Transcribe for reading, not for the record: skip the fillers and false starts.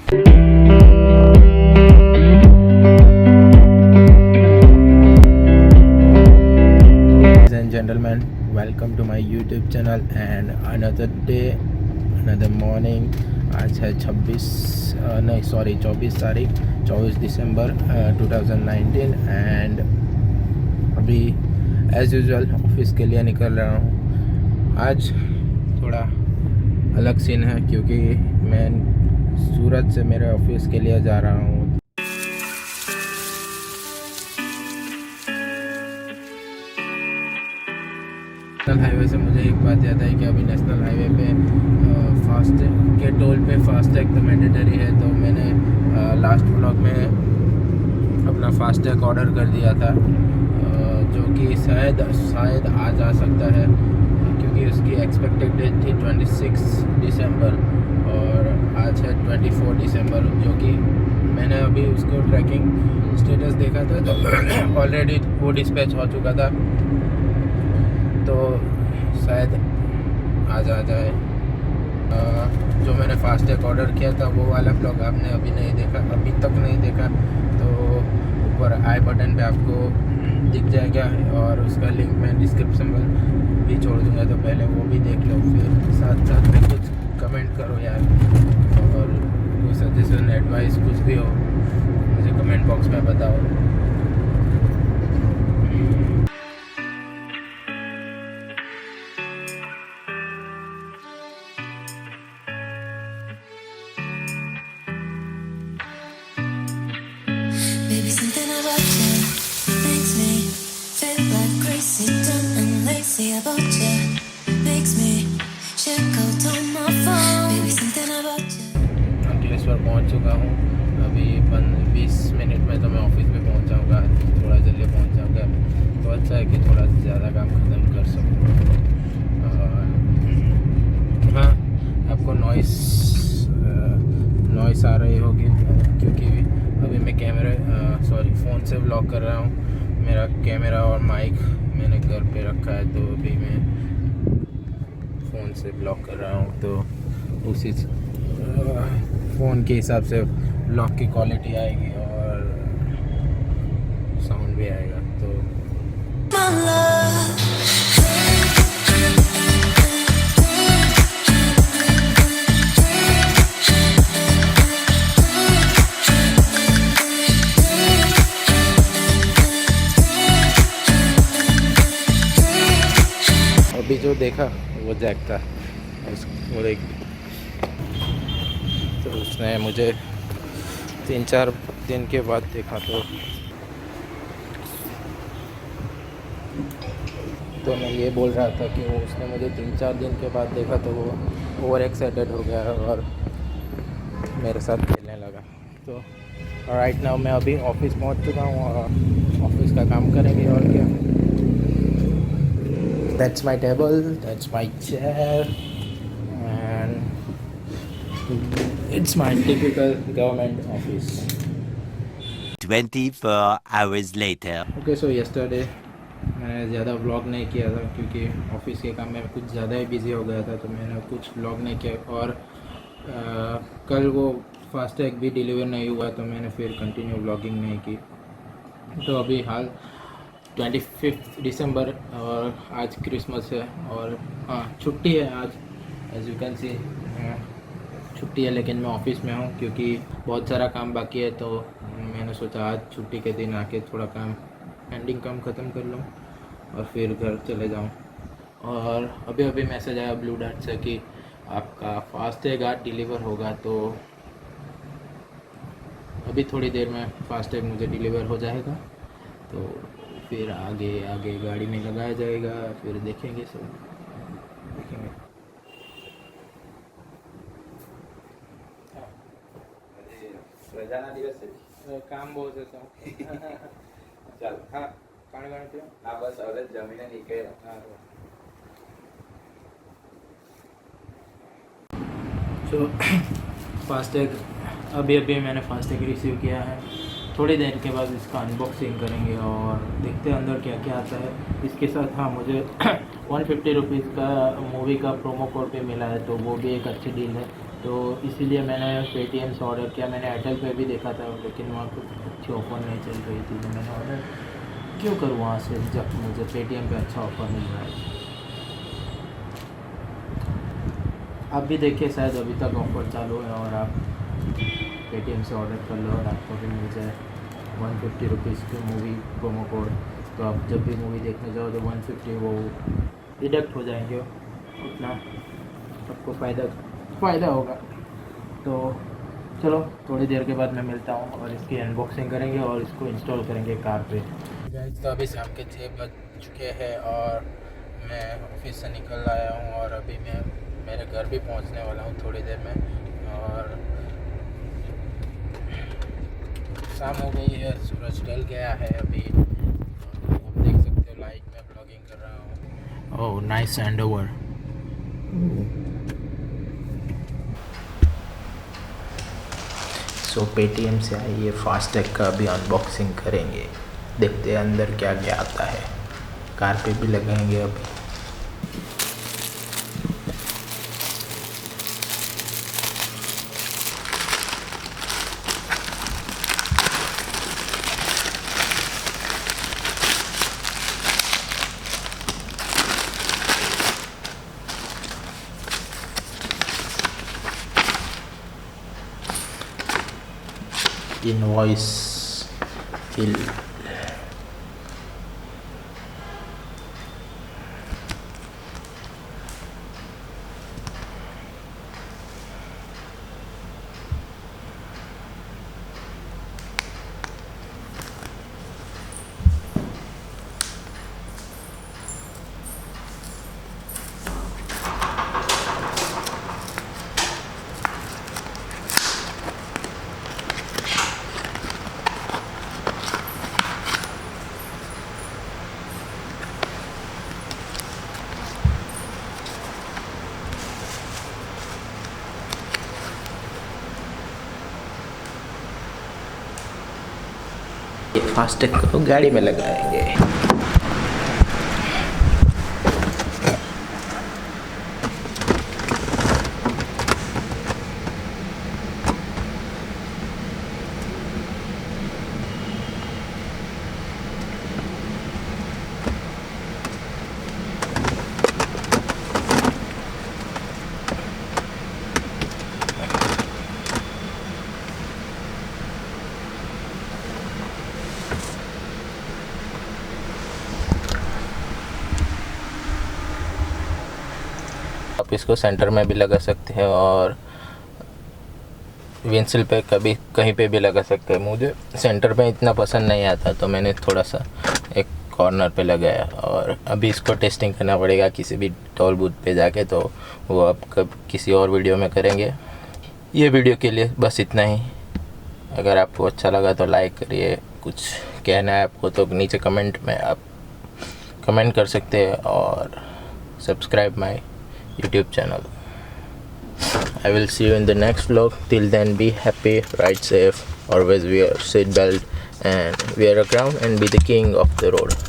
Ladies and gentlemen, welcome to my YouTube channel and another day, another morning. आज है 24 तारीख 24 दिसंबर 2019 and अभी as usual office के लिए निकल रहा हूँ। आज थोड़ा अलग सीन है क्योंकि मैं सूरत से मेरे ऑफिस के लिए जा रहा हूँ। नेशनल हाईवे से मुझे एक बात याद आई कि अभी नेशनल हाईवे पे फास्टैग के टोल पे फास्टैग तो मैंडेटरी है, तो मैंने लास्ट व्लॉग में अपना फास्टैग ऑर्डर कर दिया था, जो कि शायद आज आ सकता है क्योंकि उसकी एक्सपेक्टेड डेट थी 26 दिसंबर और आज है 24 दिसंबर, जो कि मैंने अभी उसको ट्रैकिंग स्टेटस देखा था तो ऑलरेडी वो डिस्पैच हो चुका था, तो शायद आज आ जाए। जो मैंने फास्टैग ऑर्डर किया था वो वाला ब्लॉग आपने अभी तक नहीं देखा, तो ऊपर आई बटन पे आपको दिख जाएगा और उसका लिंक मैं डिस्क्रिप्शन में भी छोड़ दूंगा, तो पहले वो भी देख लो, फिर साथ साथ में कुछ कमेंट करो यार, और कोई सजेशन एडवाइस कुछ भी हो मुझे कमेंट बॉक्स में बताओ। Maybe something about you makes me feel like crazy, dumb and lazy about you. Makes me check out on my phone. Maybe something about you. Ankleshwar पहुंच चुका हूं, अभी 20 मिनट में तो मैं ऑफिस में पहुंच जाऊंगा, थोड़ा जल्दी पहुंच जाऊंगा तो अच्छा है कि थोड़ा ज़्यादा काम ख़त्म कर सकूँ। और हाँ, आपको नॉइस आ रही होगी क्योंकि अभी मैं फ़ोन से व्लॉग कर रहा हूँ। मेरा कैमरा और माइक मैंने घर पे रखा है, तो अभी मैं फ़ोन से व्लॉग कर रहा हूँ, तो उसी फ़ोन के हिसाब से व्लॉग की क्वालिटी आएगी और साउंड भी आएगा। तो My love. अभी जो देखा वो जैक था, तो उसने मुझे 3-4 दिन के बाद देखा, तो मैं ये बोल रहा था कि उसने मुझे 3-4 दिन के बाद देखा तो वो ओवर एक्साइटेड हो गया और मेरे साथ खेलने लगा। तो राइट नाउ मैं अभी ऑफिस पहुंच चुका हूँ और ऑफिस का काम करेंगे और क्या। That's my table, that's my chair, and it's my typical government office. 24 hours later. Okay, so yesterday मैंने ज़्यादा व्लॉग नहीं किया था क्योंकि ऑफिस के काम में कुछ ज़्यादा ही बिजी हो गया था, तो मैंने कुछ व्लॉग नहीं किया। और कल वो फास्टैग भी डिलीवर नहीं हुआ, तो मैंने फिर कंटिन्यू व्लॉगिंग नहीं की। तो अभी हाल 25 दिसंबर और आज क्रिसमस है और हाँ छुट्टी है आज, एज यू कैन सी छुट्टी है, लेकिन मैं ऑफिस में हूँ क्योंकि बहुत सारा काम बाकी है, तो मैंने सोचा आज छुट्टी के दिन आके थोड़ा पेंडिंग काम ख़त्म कर लूँ और फिर घर चले जाऊँ। और अभी मैसेज आया ब्लू डार्ट से कि आपका फास्टैग आज डिलीवर होगा, तो अभी थोड़ी देर में फास्टैग मुझे डिलीवर हो जाएगा, तो फिर आगे गाड़ी में लगाया जाएगा, फिर देखेंगे રજાના દિવસે काम बहुत है ચાલ हाँ पानी पियो। હા બસ હવે જમીને નીકળ્યા। हाँ तो फास्टैग अभी मैंने फास्टैग रिसीव किया है, थोड़ी देर के बाद इसका अनबॉक्सिंग करेंगे और देखते हैं अंदर क्या क्या आता है। इसके साथ हाँ मुझे 150 रुपीज़ का मूवी का प्रोमो कोड पे मिला है, तो वो भी एक अच्छी डील है। तो इसीलिए मैंने पेटीएम से ऑर्डर किया। मैंने एयरटेल पे भी देखा था लेकिन वहाँ कुछ अच्छी ऑफ़र नहीं चल रही थी, तो मैंने ऑर्डर क्यों करूँ वहाँ से जब मुझे पेटीएम पे अच्छा ऑफ़र मिल रहा है। आप भी देखिए, शायद अभी तक ऑफ़र चालू है और आप पेटीएम से ऑर्डर कर लो और आपको भी मिल जाए 150 रुपीज़ की मूवी प्रोमो कोड। तो आप जब भी मूवी देखने जाओ तो 150 वो डिडक्ट हो जाएंगे, उतना आपको फ़ायदा होगा। तो चलो थोड़ी देर के बाद मैं मिलता हूँ और इसकी अनबॉक्सिंग करेंगे और इसको इंस्टॉल करेंगे कार पे। गाइस तो अभी शाम के 6 बज चुके हैं और मैं ऑफिस से निकल आया हूँ और अभी मैं मेरे घर भी पहुँचने वाला हूँ थोड़ी देर में। और शाम हो गई है, सूरज ढल गया है अभी। आप देख सकते हो लाइट में ब्लॉगिंग कर रहा हूँ। Oh nice hand over. So Paytm से आई ये फास्टैग का अभी अनबॉक्सिंग करेंगे, देखते हैं अंदर क्या क्या आता है। कार पे भी लगाएंगे अभी। इनवॉइस फिल फास्टैग को गाड़ी में लगाएंगे। आप इसको सेंटर में भी लगा सकते हैं और विंडशील्ड पे कभी कहीं पे भी लगा सकते हैं। मुझे सेंटर पे इतना पसंद नहीं आता तो मैंने थोड़ा सा एक कॉर्नर पे लगाया और अभी इसको टेस्टिंग करना पड़ेगा किसी भी टोल बूथ पे जाके, तो वो आप कब किसी और वीडियो में करेंगे। ये वीडियो के लिए बस इतना ही। अगर आपको अच्छा लगा तो लाइक करिए, कुछ कहना है आपको तो नीचे कमेंट में आप कमेंट कर सकते हैं और subscribe my YouTube channel. I will see you in the next vlog. Till then, be happy, ride safe, always wear seat belt and wear a crown and be the king of the road.